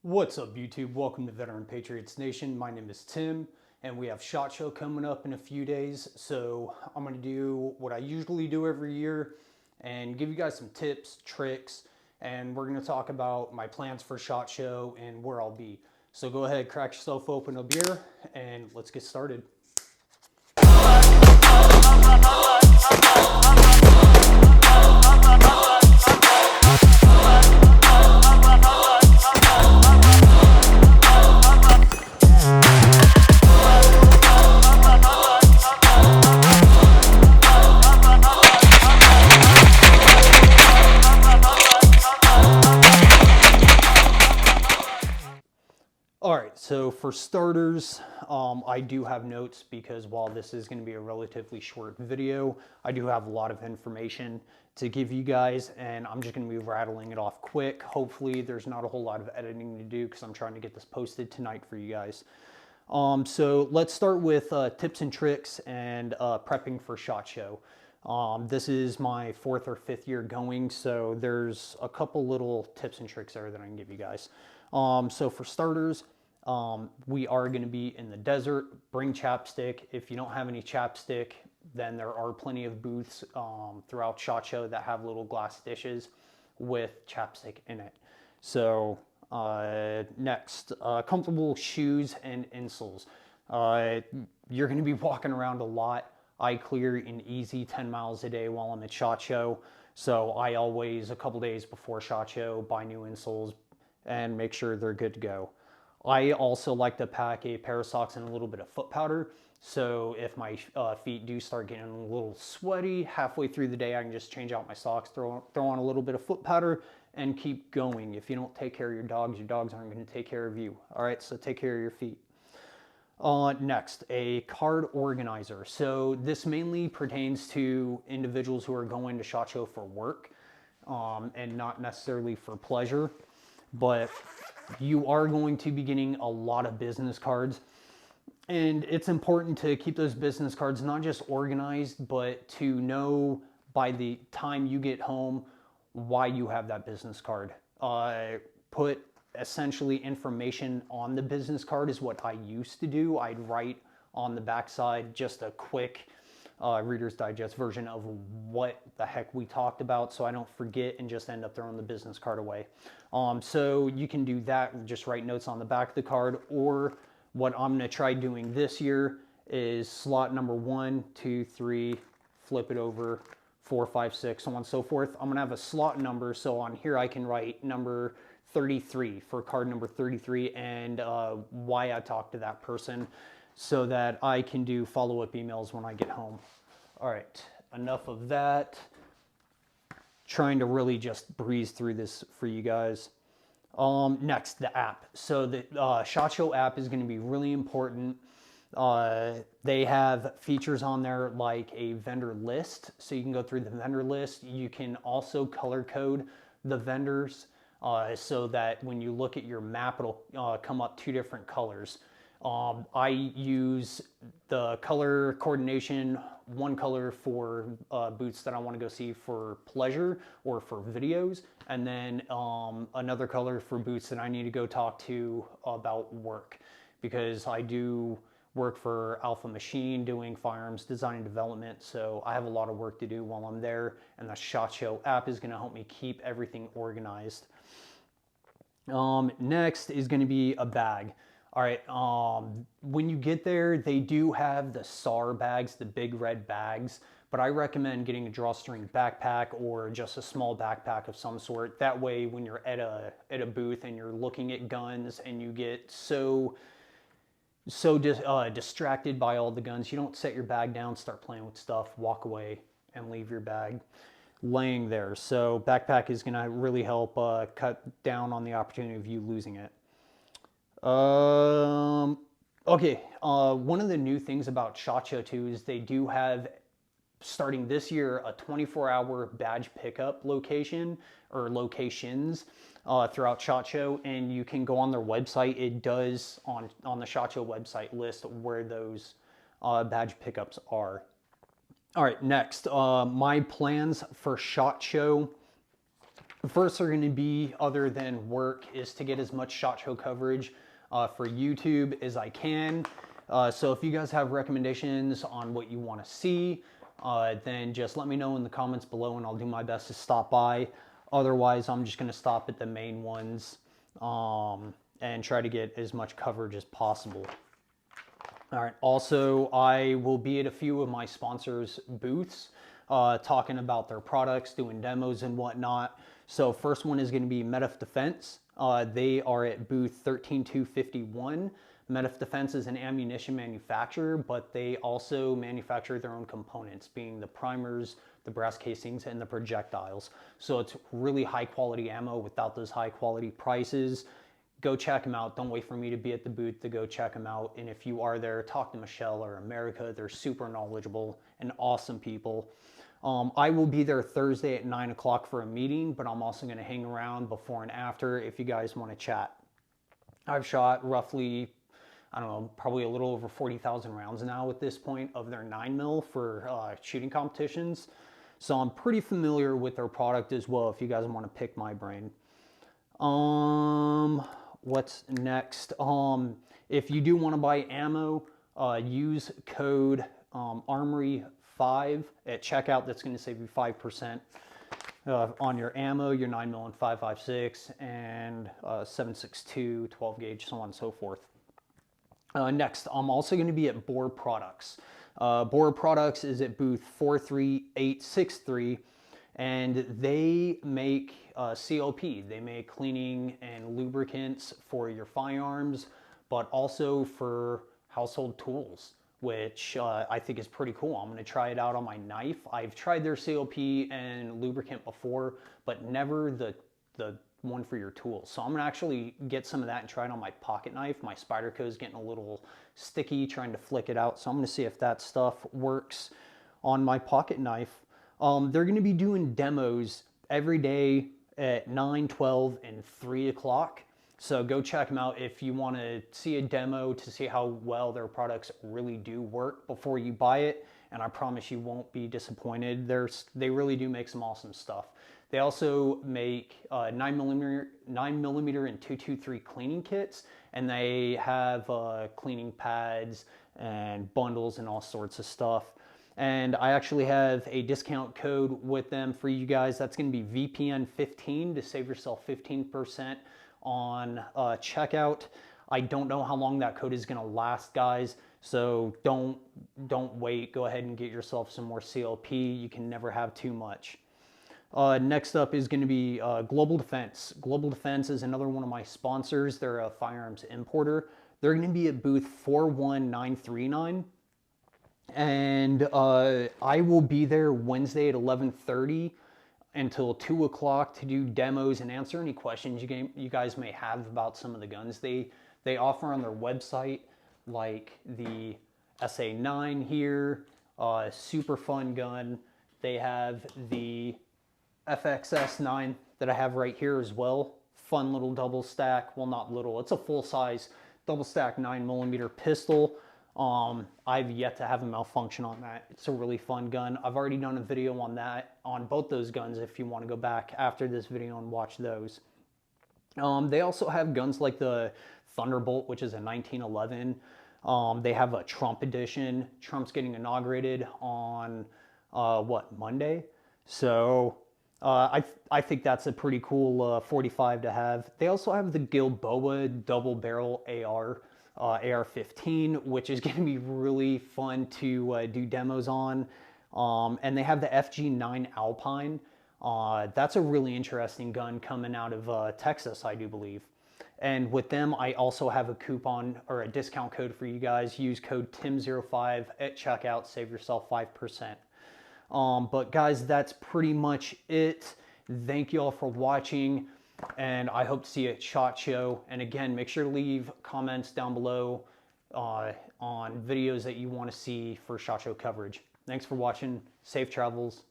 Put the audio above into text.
What's up, YouTube? Welcome to Veteran Patriots Nation. My name is Tim, and we have SHOT Show coming up in a few days. So I'm going to do what I usually do every year and give you guys some tips, tricks, and we're going to talk about my plans for SHOT Show and where I'll be. So go ahead, crack yourself open a beer, and let's get started. Alright, so for starters, I do have notes because while this is going to be a relatively short video, I do have a lot of information to give you guys, and I'm just going to be rattling it off quick. Hopefully there's not a whole lot of editing to do because I'm trying to get this posted tonight for you guys. So let's start with tips and tricks and prepping for SHOT Show. This is my 4th or 5th year going, so there's a couple little tips and tricks there that I can give you guys. So for starters, we are going to be in the desert. Bring chapstick. If you don't have any chapstick, then there are plenty of booths throughout SHOT Show that have little glass dishes with chapstick in it. So next, comfortable shoes and insoles. You're going to be walking around a lot. I clear an easy 10 miles a day while I'm at SHOT Show. So I always, a couple days before SHOT Show, buy new insoles and make sure they're good to go. I also like to pack a pair of socks and a little bit of foot powder. So if my feet do start getting a little sweaty halfway through the day, I can just change out my socks, throw on a little bit of foot powder, and keep going. If you don't take care of your dogs aren't going to take care of you. All right, so take care of your feet. Next, a card organizer. So this mainly pertains to individuals who are going to SHOT Show for work and not necessarily for pleasure. But you are going to be getting a lot of business cards, and it's important to keep those business cards not just organized, but to know by the time you get home why you have that business card. Put essentially information on the business card is what I used to do. I'd write on the backside just a quick Reader's Digest version of what the heck we talked about, so I don't forget and just end up throwing the business card away. So you can do that, just write notes on the back of the card, or what I'm going to try doing this year is slot number 1, 2, 3, flip it over, 4, 5, 6, so on and so forth. I'm going to have a slot number, so on here I can write number 33 for card number 33 and why I talked to that person, so that I can do follow-up emails when I get home. All right, enough of that. Trying to really just breeze through this for you guys. Next, the app. So the ShotShow app is going to be really important. They have features on there like a vendor list, so you can go through the vendor list. You can also color code the vendors so that when you look at your map, it'll come up 2 different colors. I use the color coordination, one color for boots that I want to go see for pleasure or for videos, and then another color for boots that I need to go talk to about work, because I do work for Alpha Machine doing firearms design and development, so I have a lot of work to do while I'm there, and the ShotShow app is going to help me keep everything organized. Next is going to be a bag. All right, when you get there, they do have the SAR bags, the big red bags, but I recommend getting a drawstring backpack or just a small backpack of some sort. That way, when you're at a booth and you're looking at guns and you get so distracted by all the guns, you don't set your bag down, start playing with stuff, walk away, and leave your bag laying there. So backpack is going to really help cut down on the opportunity of you losing it. Okay, one of the new things about SHOT Show 2 is they do have, starting this year, a 24-hour badge pickup location or locations throughout SHOT Show, and you can go on their website. It does on the SHOT Show website list where those badge pickups are. All right, next, my plans for SHOT Show The first are going to be, other than work, is to get as much SHOT Show coverage for YouTube as I can. So if you guys have recommendations on what you want to see, then just let me know in the comments below and I'll do my best to stop by. Otherwise, I'm just going to stop at the main ones and try to get as much coverage as possible. All right. Also, I will be at a few of my sponsors' booths talking about their products, doing demos and whatnot. So first one is going to be Medif Defense. They are at booth 13251. Medif Defense is an ammunition manufacturer, but they also manufacture their own components, being the primers, the brass casings, and the projectiles. So it's really high quality ammo without those high quality prices. Go check them out. Don't wait for me to be at the booth to go check them out. And if you are there, talk to Michelle or America. They're super knowledgeable and awesome people. I will be there Thursday at 9 o'clock for a meeting, but I'm also going to hang around before and after if you guys want to chat. I've shot roughly, I don't know, probably a little over 40,000 rounds now at this point of their 9mm for shooting competitions. So I'm pretty familiar with their product as well if you guys want to pick my brain. What's next? If you do want to buy ammo, use code Armory 5 at checkout. That's going to save you 5% on your ammo, your 9mm and 5.56 and 7.62, 12 gauge, so on and so forth. Next, I'm also going to be at Boar Products. Boar Products is at booth 43863, and they make COP. They make cleaning and lubricants for your firearms, but also for household tools, which I think is pretty cool. I'm going to try it out on my knife. I've tried their COP and lubricant before, but never the one for your tools. So I'm going to actually get some of that and try it on my pocket knife. My Spyderco is getting a little sticky trying to flick it out. So I'm going to see if that stuff works on my pocket knife. They're going to be doing demos every day at 9, 12, and 3 o'clock. So go check them out if you want to see a demo to see how well their products really do work before you buy it. And I promise you won't be disappointed. They really do make some awesome stuff. They also make 9mm and 223 cleaning kits, and they have cleaning pads and bundles and all sorts of stuff. And I actually have a discount code with them for you guys. That's going to be VPN15 to save yourself 15% on checkout. I don't know how long that code is going to last, guys. So don't wait. Go ahead and get yourself some more CLP. You can never have too much. Next up is going to be Global Defense. Global Defense is another one of my sponsors. They're a firearms importer. They're going to be at booth 41939. And I will be there Wednesday at 11:30 until 2 o'clock to do demos and answer any questions you guys may have about some of the guns they offer on their website, like the SA9 here, super fun gun. They have the FXS9 that I have right here as well. Fun little double stack. Well, not little. It's a full size double stack 9mm pistol. I've yet to have a malfunction on that. It's a really fun gun. I've already done a video on that, on both those guns, if you want to go back after this video and watch those. They also have guns like the Thunderbolt, which is a 1911. They have a Trump edition. Trump's getting inaugurated on, Monday? So I think that's a pretty cool 45 to have. They also have the Gilboa double barrel AR-15, which is going to be really fun to do demos on. And they have the FG9 Alpine. That's a really interesting gun coming out of Texas, I do believe. And with them, I also have a coupon or a discount code for you guys. Use code TIM05 at checkout, save yourself 5%. But guys, that's pretty much it. Thank you all for watching, and I hope to see you at SHOT Show. And again, make sure to leave comments down below on videos that you want to see for SHOT Show coverage. Thanks for watching. Safe travels.